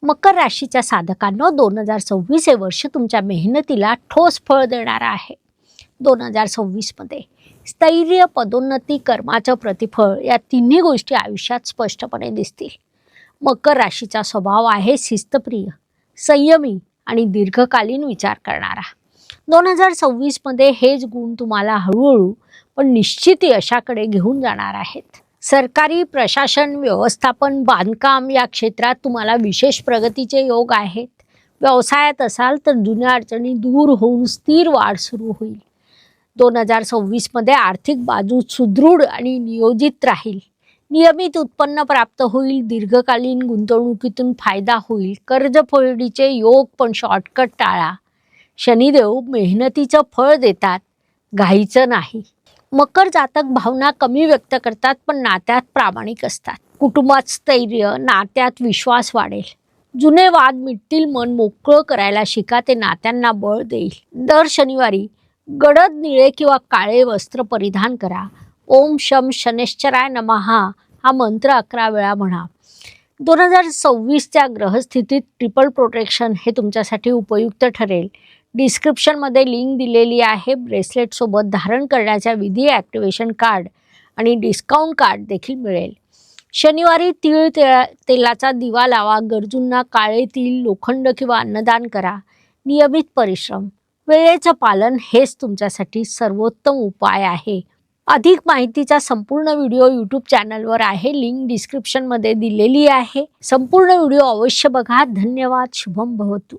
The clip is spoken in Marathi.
मकर राशीच्या साधकांनो, 2026 हे वर्ष तुमच्या मेहनतीला ठोस फळ देणारं आहे. 2026 मध्ये स्थैर्य, पदोन्नती, कर्माचं प्रतिफळ या तिन्ही गोष्टी आयुष्यात स्पष्टपणे दिसतील. मकर राशीचा स्वभाव आहे शिस्तप्रिय, संयमी आणि दीर्घकालीन विचार करणारा. 2026 मध्ये हेच गुण तुम्हाला हळूहळू पण निश्चित यशाकडे घेऊन जाणार आहेत. सरकारी, प्रशासन, व्यवस्थापन, बांधकाम या क्षेत्रात तुम्हाला विशेष प्रगतीचे योग आहेत. व्यवसायात असाल तर जुन्या अडचणी दूर होऊन स्थिर वाढ सुरू होईल. 2026 मध्ये आर्थिक बाजू सुदृढ आणि नियोजित राहील. नियमित उत्पन्न प्राप्त होईल. दीर्घकालीन गुंतवणुकीतून फायदा होईल. कर्जफेडीचे योग, पण शॉर्टकट टाळा. शनिदेव मेहनतीचं फळ देतात, घाईचं नाही. मकर जातक भावना कमी व्यक्त करतात, पण नात्यात प्रामाणिक असतात. कुटुंबात स्थैर्य, नात्यात विश्वास वाढेल. जुने वाद मिटतील. मन मोकळं करायला शिका, ते नात्यांना बळ देईल. दर शनिवारी गडद निळे किंवा काळे वस्त्र परिधान करा. ओम शम शनेश्चराय नमहा हा मंत्र 11 वेळा म्हणा. 2026च्या ग्रहस्थितीत ट्रिपल प्रोटेक्शन हे तुमच्यासाठी उपयुक्त ठरेल. डिस्क्रिप्शनमध्ये लिंक दिलेली आहे. ब्रेसलेटसोबत धारण करण्याच्या विधी, ॲक्टिवेशन कार्ड आणि डिस्काउंट कार्ड देखील मिळेल. शनिवारी तेलाचा दिवा लावा. गरजूंना काळे तीळ, लोखंड किंवा अन्नदान करा. नियमित परिश्रम, वेळेचं पालन हेच तुमच्यासाठी सर्वोत्तम उपाय आहे. अधिक माहितीचा संपूर्ण व्हिडिओ यूट्यूब चॅनलवर आहे. लिंक डिस्क्रिप्शनमध्ये दिलेली आहे. संपूर्ण व्हिडिओ अवश्य बघा. धन्यवाद. शुभम भवतु.